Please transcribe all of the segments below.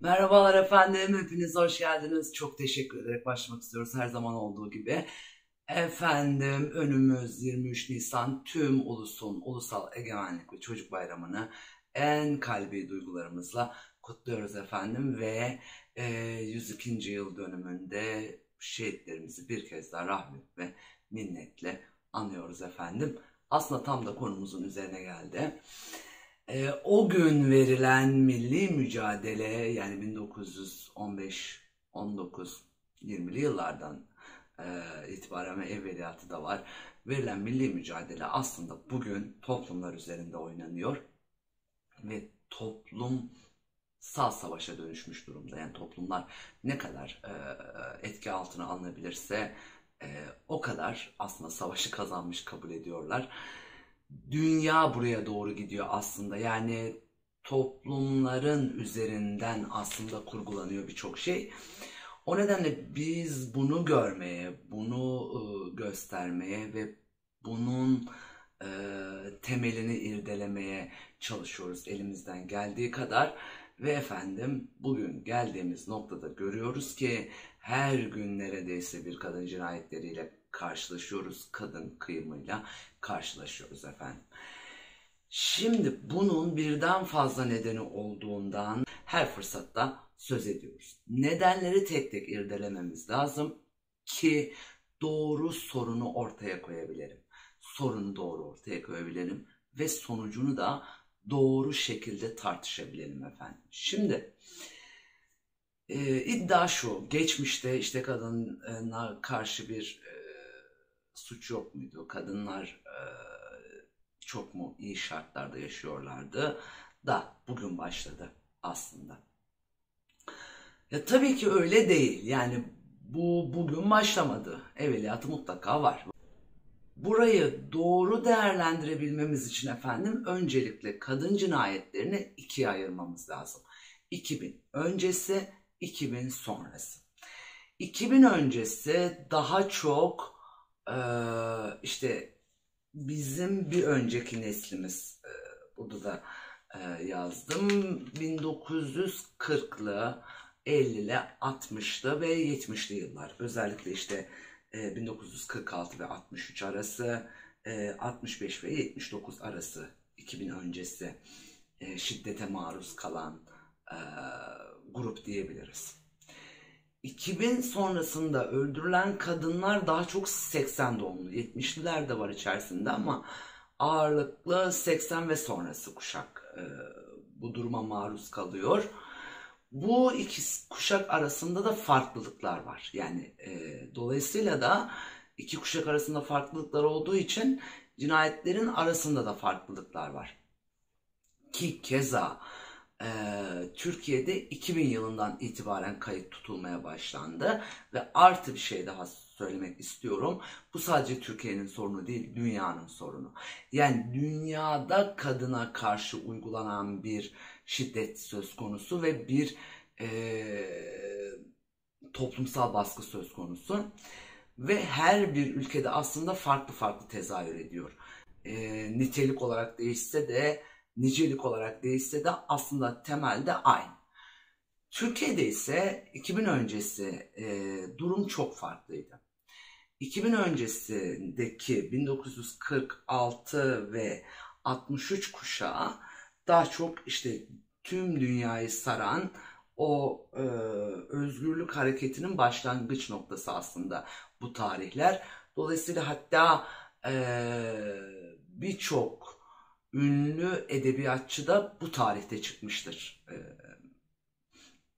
Merhabalar efendim, hepiniz hoş geldiniz. Çok teşekkür ederek başlamak istiyoruz her zaman olduğu gibi. Efendim, önümüz 23 Nisan, tüm ulusun Ulusal Egemenlik ve Çocuk Bayramı'nı en kalbi duygularımızla kutluyoruz efendim ve 102. yıl dönümünde şehitlerimizi bir kez daha rahmet ve minnetle anıyoruz efendim. Aslında tam da konumuzun üzerine geldi. O gün verilen milli mücadele, yani 1915, 19, 20'li yıllardan itibaren ve evveliyatı da var. Verilen milli mücadele aslında bugün toplumlar üzerinde oynanıyor ve toplumsal savaşa dönüşmüş durumda. Yani toplumlar ne kadar etki altına alınabilirse o kadar aslında savaşı kazanmış kabul ediyorlar. Dünya buraya doğru gidiyor aslında. Yani toplumların üzerinden aslında kurgulanıyor birçok şey. O nedenle biz bunu görmeye, bunu göstermeye ve bunun e, temelini irdelemeye çalışıyoruz elimizden geldiği kadar. Ve efendim bugün geldiğimiz noktada görüyoruz ki her gün neredeyse bir kadın cinayetleriyle karşılaşıyoruz. Kadın kıyımıyla karşılaşıyoruz efendim. Şimdi bunun birden fazla nedeni olduğundan her fırsatta söz ediyoruz. Nedenleri tek tek irdelememiz lazım ki doğru sorunu ortaya koyabilirim. Sorunu doğru ortaya koyabilirim ve sonucunu da doğru şekilde tartışabilelim efendim. Şimdi iddia şu, geçmişte işte kadına karşı bir suç yok muydu? Kadınlar çok mu iyi şartlarda yaşıyorlardı da bugün başladı aslında. Ya tabii ki öyle değil. Yani bu bugün başlamadı. Evveliyatı mutlaka var. Burayı doğru değerlendirebilmemiz için efendim öncelikle kadın cinayetlerini ikiye ayırmamız lazım. 2000 öncesi, 2000 sonrası. 2000 öncesi daha çok işte bizim bir önceki neslimiz, burada da yazdım, 1940'lı, 50'li, 60'lı ve 70'li yıllar. Özellikle işte 1946 ve 63 arası, 65 ve 79 arası, 2000 öncesi şiddete maruz kalan e, grup diyebiliriz. 2000 sonrasında öldürülen kadınlar daha çok 80 doğumlu. 70'liler de var içerisinde ama ağırlıklı 80 ve sonrası kuşak bu duruma maruz kalıyor. Bu iki kuşak arasında da farklılıklar var. Yani dolayısıyla da iki kuşak arasında farklılıklar olduğu için cinayetlerin arasında da farklılıklar var. Ki keza Türkiye'de 2000 yılından itibaren kayıt tutulmaya başlandı ve artı bir şey daha söylemek istiyorum. Bu sadece Türkiye'nin sorunu değil, dünyanın sorunu. Yani dünyada kadına karşı uygulanan bir şiddet söz konusu ve bir toplumsal baskı söz konusu. Ve her bir ülkede aslında farklı farklı tezahür ediyor. Nitelik olarak değişse de, nicelik olarak değişse de aslında temelde aynı. Türkiye'de ise 2000 öncesi durum çok farklıydı. 2000 öncesindeki 1946 ve 63 kuşağı daha çok işte tüm dünyayı saran o özgürlük hareketinin başlangıç noktası aslında bu tarihler. Dolayısıyla hatta birçok ünlü edebiyatçı da bu tarihte çıkmıştır.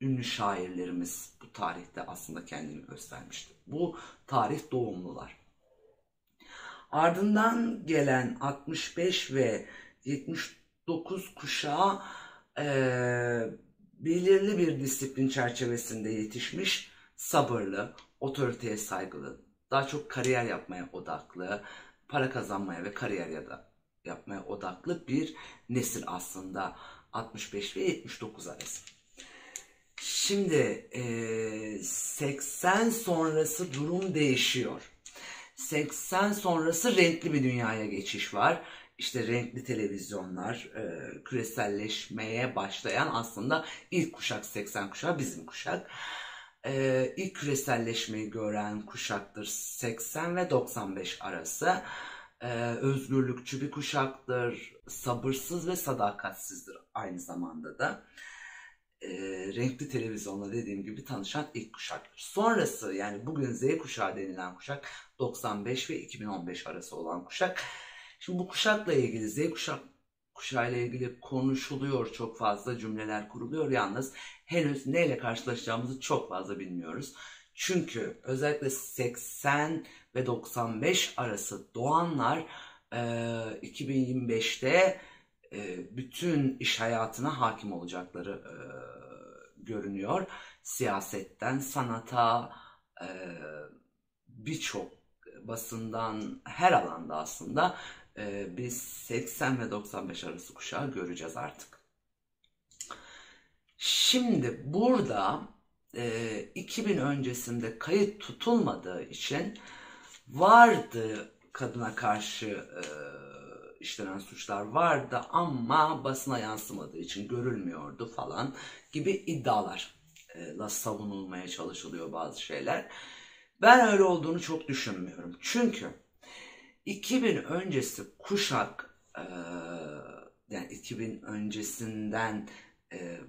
Ünlü şairlerimiz bu tarihte aslında kendini göstermiştir. Bu tarih doğumlular. Ardından gelen 65 ve 79 kuşağı belirli bir disiplin çerçevesinde yetişmiş, sabırlı, otoriteye saygılı, daha çok kariyer yapmaya odaklı, para kazanmaya ve kariyer yapmaya odaklı bir nesil aslında 65 ve 79 arası. Şimdi 80 sonrası durum değişiyor. 80 sonrası renkli bir dünyaya geçiş var. işte renkli televizyonlar, küreselleşmeye başlayan aslında ilk kuşak 80 kuşağı bizim kuşak. İlk küreselleşmeyi gören kuşaktır 80 ve 95 arası. Özgürlükçü bir kuşaktır, sabırsız ve sadakatsizdir aynı zamanda da. Renkli televizyonla dediğim gibi tanışan ilk kuşaktır. Sonrası yani bugün Z kuşağı denilen kuşak 95 ve 2015 arası olan kuşak. Şimdi bu kuşakla ilgili kuşağıyla ilgili konuşuluyor, çok fazla cümleler kuruluyor. Yalnız henüz neyle karşılaşacağımızı çok fazla bilmiyoruz. Çünkü özellikle 80 ve 95 arası doğanlar 2025'te bütün iş hayatına hakim olacakları görünüyor. Siyasetten sanata, birçok basından, her alanda aslında biz 80 ve 95 arası kuşağı göreceğiz artık. Şimdi burada 2000 öncesinde kayıt tutulmadığı için vardı kadına karşı işlenen suçlar vardı ama basına yansımadığı için görülmüyordu falan gibi iddialarla savunulmaya çalışılıyor bazı şeyler. Ben öyle olduğunu çok düşünmüyorum. Çünkü 2000 öncesi kuşak, yani 2000 öncesinden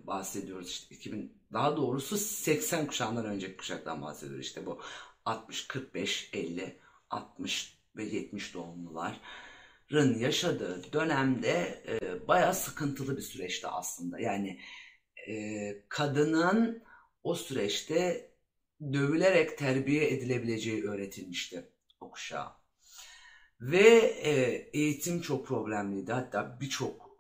bahsediyoruz, işte 2000, daha doğrusu 80 kuşağından önceki kuşaktan bahsediyoruz. İşte bu 60, 45, 50, 60 ve 70 doğumluların yaşadığı dönemde bayağı sıkıntılı bir süreçti aslında. Yani kadının o süreçte dövülerek terbiye edilebileceği öğretilmişti o kuşağa. Ve eğitim çok problemliydi. Hatta birçok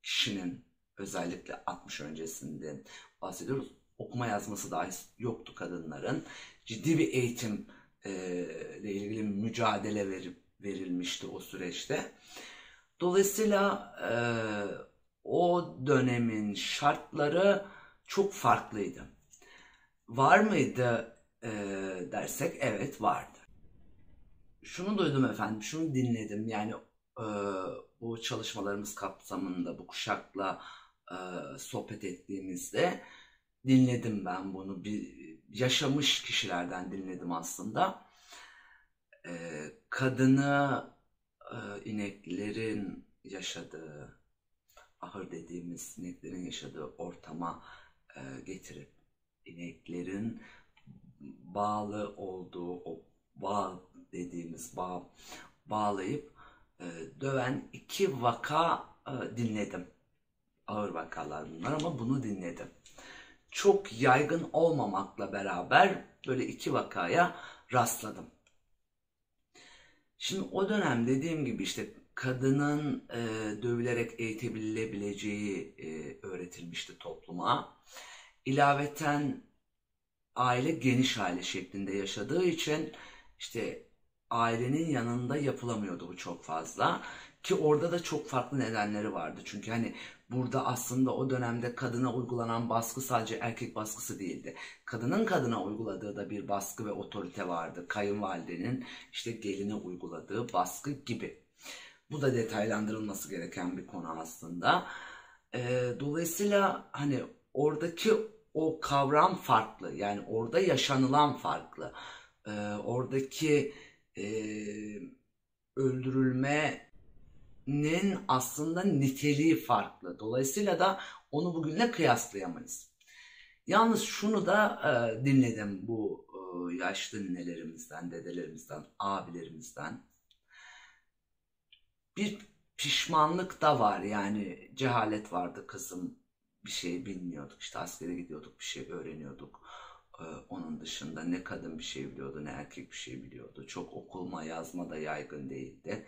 kişinin, özellikle 60 öncesinden bahsediyoruz, okuma yazması dahi yoktu kadınların. Ciddi bir eğitim ile ilgili mücadele verilmişti o süreçte. Dolayısıyla o dönemin şartları çok farklıydı. Var mıydı dersek evet vardı. Şunu duydum efendim, şunu dinledim. Yani bu çalışmalarımız kapsamında bu kuşakla sohbet ettiğimizde dinledim ben bunu. Bir yaşamış kişilerden dinledim aslında. Kadını ineklerin yaşadığı, ahır dediğimiz ineklerin yaşadığı ortama getirip ineklerin bağlı olduğu o bağ dediğimiz bağ bağlayıp döven iki vaka dinledim. Ağır vakalar bunlar ama bunu dinledim. Çok yaygın olmamakla beraber böyle iki vakaya rastladım. Şimdi o dönem dediğim gibi işte kadının dövülerek eğitebilebileceği öğretilmişti topluma. İlaveten aile geniş aile şeklinde yaşadığı için işte ailenin yanında yapılamıyordu bu çok fazla. Ki orada da çok farklı nedenleri vardı. Çünkü hani burada aslında o dönemde kadına uygulanan baskı sadece erkek baskısı değildi. Kadının kadına uyguladığı da bir baskı ve otorite vardı. Kayınvalidenin işte geline uyguladığı baskı gibi. Bu da detaylandırılması gereken bir konu aslında. Dolayısıyla hani oradaki o kavram farklı. Yani orada yaşanılan farklı. Oradaki öldürülmenin aslında niteliği farklı. Dolayısıyla da onu bugünle kıyaslayamayız. Yalnız şunu da dinledim bu yaşlı ninelerimizden, dedelerimizden, abilerimizden. Bir pişmanlık da var, yani cehalet vardı kızım, bir şey bilmiyorduk, işte askere gidiyorduk, bir şey öğreniyorduk. Onun dışında ne kadın bir şey biliyordu ne erkek bir şey biliyordu. Çok okuma yazma da yaygın değildi.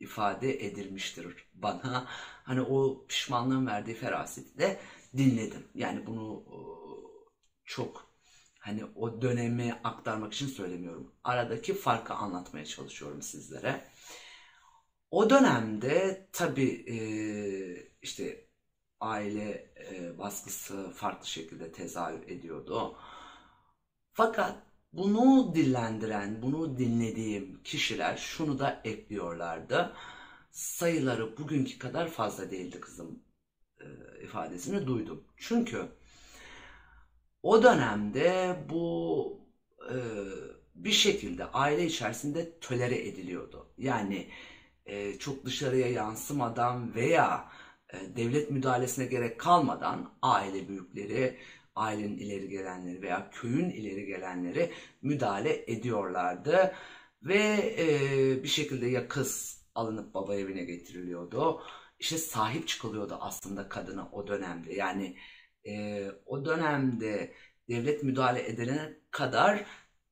İfade edilmiştir bana. Hani o pişmanlığın verdiği feraseti de dinledim. Yani bunu çok hani o dönemi aktarmak için söylemiyorum. Aradaki farkı anlatmaya çalışıyorum sizlere. O dönemde tabii işte aile baskısı farklı şekilde tezahür ediyordu. Fakat Bunu dillendiren, bunu dinlediğim kişiler şunu da ekliyorlardı. Sayıları bugünkü kadar fazla değildi kızım ifadesini duydum. Çünkü o dönemde bu e, bir şekilde aile içerisinde tolere ediliyordu. Yani çok dışarıya yansımadan veya devlet müdahalesine gerek kalmadan aile büyükleri, ailenin ileri gelenleri veya köyün ileri gelenleri müdahale ediyorlardı. Ve bir şekilde ya kız alınıp baba evine getiriliyordu. İşte sahip çıkılıyordu aslında kadına o dönemde. Yani o dönemde devlet müdahale edilene kadar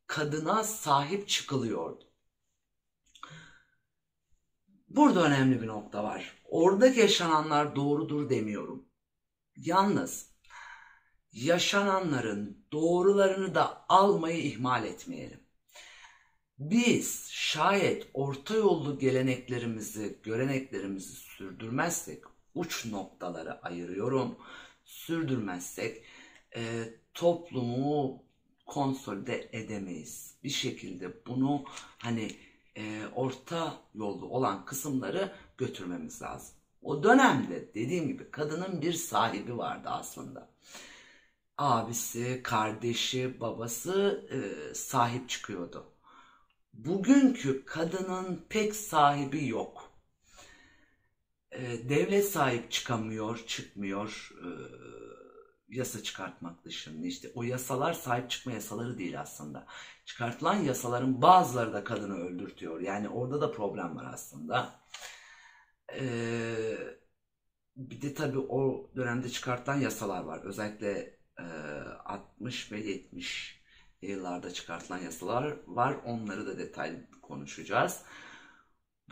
kadına sahip çıkılıyordu. Burada önemli bir nokta var. Oradaki yaşananlar doğrudur demiyorum. Yalnız yaşananların doğrularını da almayı ihmal etmeyelim. Biz şayet orta yollu geleneklerimizi, göreneklerimizi sürdürmezsek, uç noktalara ayırıyorum, sürdürmezsek toplumu konsolide edemeyiz. Bir şekilde bunu hani orta yollu olan kısımları götürmemiz lazım. O dönemde dediğim gibi kadının bir sahibi vardı aslında. Abisi, kardeşi, babası sahip çıkıyordu. Bugünkü kadının pek sahibi yok. Devlet sahip çıkamıyor, çıkmıyor. Yasa çıkartmak dışında. İşte o yasalar sahip çıkma yasaları değil aslında. Çıkartılan yasaların bazıları da kadını öldürtüyor. Yani orada da problem var aslında. Bir de tabii o dönemde çıkartılan yasalar var. Özellikle 60 ve 70 yıllarda çıkartılan yasalar var. Onları da detaylı konuşacağız.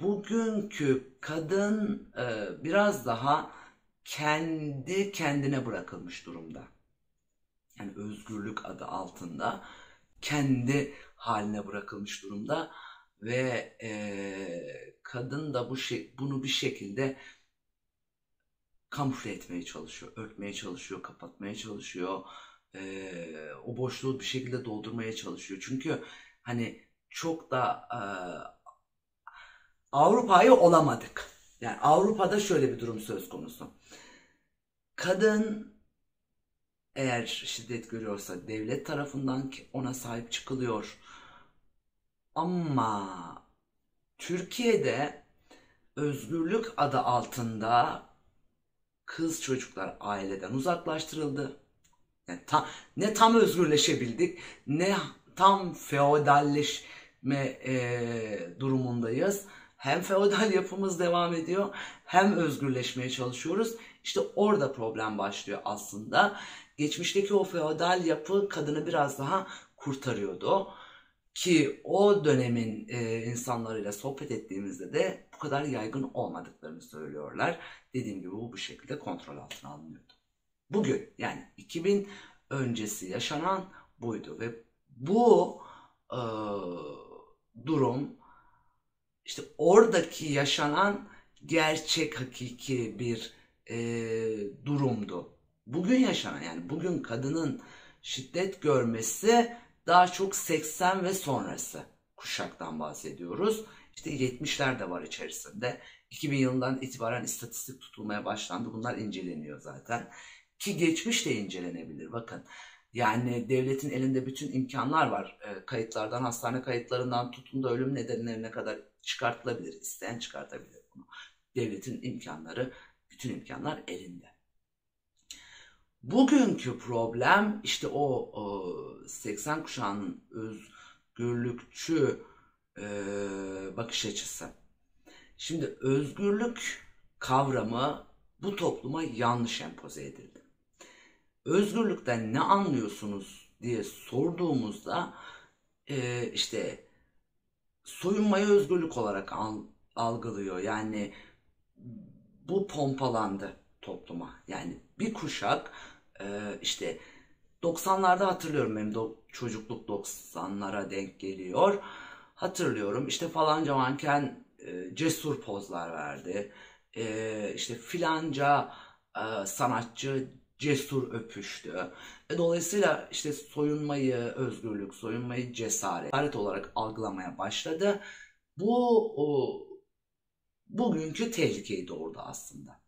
Bugünkü kadın biraz daha kendi kendine bırakılmış durumda. Yani özgürlük adı altında kendi haline bırakılmış durumda ve kadın da bunu bir şekilde kamufle etmeye çalışıyor, örtmeye çalışıyor, kapatmaya çalışıyor. O boşluğu bir şekilde doldurmaya çalışıyor. Çünkü hani çok da Avrupa'yı olamadık. Yani Avrupa'da şöyle bir durum söz konusu. Kadın eğer şiddet görüyorsa devlet tarafından ona sahip çıkılıyor. Ama Türkiye'de özgürlük adı altında kız çocuklar aileden uzaklaştırıldı. Yani ne tam özgürleşebildik ne tam feodalleşme durumundayız. Hem feodal yapımız devam ediyor hem özgürleşmeye çalışıyoruz. İşte orada problem başlıyor aslında. Geçmişteki o feodal yapı kadını biraz daha kurtarıyordu. Ki o dönemin insanlarıyla sohbet ettiğimizde de bu kadar yaygın olmadıklarını söylüyorlar. Dediğim gibi bu şekilde kontrol altına alınıyordu. Bugün yani 2000 öncesi yaşanan buydu ve bu e, durum işte oradaki yaşanan gerçek hakiki bir durumdu. Bugün yaşanan yani bugün kadının şiddet görmesi daha çok 80 ve sonrası kuşaktan bahsediyoruz. İşte 70'ler de var içerisinde. 2000 yılından itibaren istatistik tutulmaya başlandı. Bunlar inceleniyor zaten. Ki geçmiş de incelenebilir. Bakın yani devletin elinde bütün imkanlar var. Kayıtlardan, hastane kayıtlarından tutun da ölüm nedenlerine kadar çıkartılabilir. İsteyen çıkartabilir bunu. Devletin imkanları, bütün imkanlar elinde. Bugünkü problem işte o 80 kuşağının özgürlükçü bakış açısı. Şimdi özgürlük kavramı bu topluma yanlış empoze edildi. Özgürlükten ne anlıyorsunuz diye sorduğumuzda işte soyunmayı özgürlük olarak algılıyor. Yani bu pompalandı topluma. Yani bir kuşak işte 90'larda hatırlıyorum benim çocukluk 90'lara denk geliyor. Hatırlıyorum işte falanca manken cesur pozlar verdi. İşte filanca sanatçı cesur öpüştü. Dolayısıyla işte soyunmayı özgürlük, soyunmayı cesaret olarak algılamaya başladı. Bu bugünkü tehlikeyi doğurdu aslında.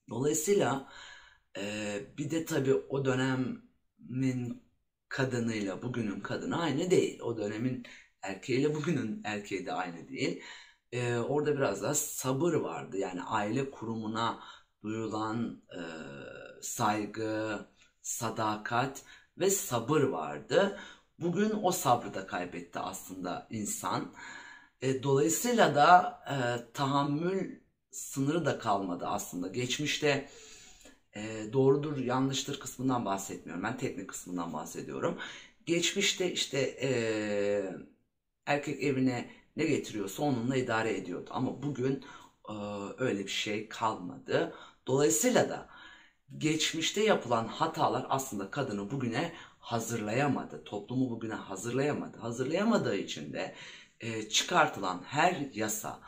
Dolayısıyla bir de tabii o dönemin kadınıyla bugünün kadını aynı değil. O dönemin erkeğiyle bugünün erkeği de aynı değil. Orada biraz daha sabır vardı. Yani aile kurumuna duyulan saygı, sadakat ve sabır vardı. Bugün o sabrı da kaybetti aslında insan. Dolayısıyla da tahammül sınırı da kalmadı aslında. Geçmişte doğrudur yanlıştır kısmından bahsetmiyorum. Ben teknik kısmından bahsediyorum. Geçmişte işte erkek evine ne getiriyorsa onunla idare ediyordu. Ama bugün öyle bir şey kalmadı. Dolayısıyla da geçmişte yapılan hatalar aslında kadını bugüne hazırlayamadı. Toplumu bugüne hazırlayamadı. Hazırlayamadığı için de çıkartılan her yasa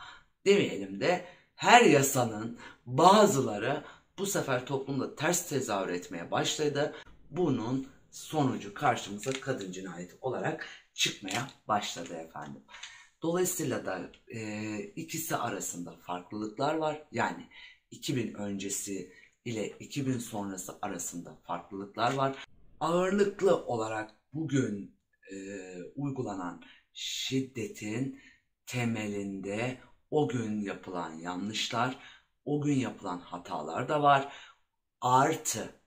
demeyelim de her yasanın bazıları bu sefer toplumda ters tezahür etmeye başladı. Bunun sonucu karşımıza kadın cinayeti olarak çıkmaya başladı efendim. Dolayısıyla da ikisi arasında farklılıklar var. Yani 2000 öncesi ile 2000 sonrası arasında farklılıklar var. Ağırlıklı olarak bugün uygulanan şiddetin temelinde o gün yapılan yanlışlar, o gün yapılan hatalar da var. Artı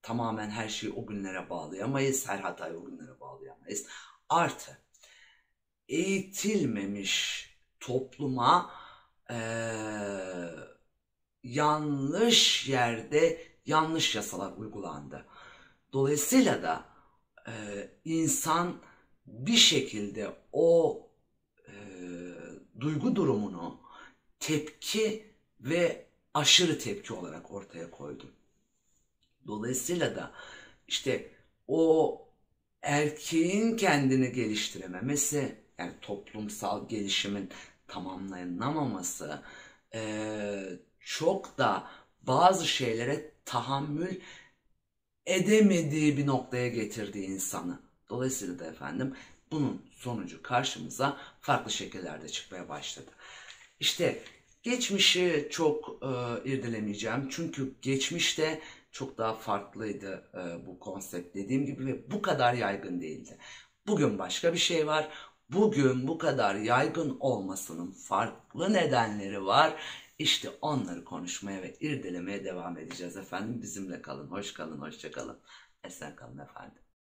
tamamen her şeyi o günlere bağlayamayız, her hatayı o günlere bağlayamayız. Artı eğitilmemiş topluma yanlış yerde yanlış yasalar uygulandı. Dolayısıyla da insan bir şekilde o duygu durumunu tepki ve aşırı tepki olarak ortaya koydu. Dolayısıyla da işte o erkeğin kendini geliştirememesi, yani toplumsal gelişimin tamamlanamaması çok da bazı şeylere tahammül edemediği bir noktaya getirdi insanı. Dolayısıyla da efendim bunun sonucu karşımıza farklı şekillerde çıkmaya başladı. İşte geçmişi çok irdelemeyeceğim. Çünkü geçmişte çok daha farklıydı bu konsept dediğim gibi ve bu kadar yaygın değildi. Bugün başka bir şey var. Bugün bu kadar yaygın olmasının farklı nedenleri var. İşte onları konuşmaya ve irdelemeye devam edeceğiz efendim. Bizimle kalın, hoş kalın, hoşça kalın. Esen kalın efendim.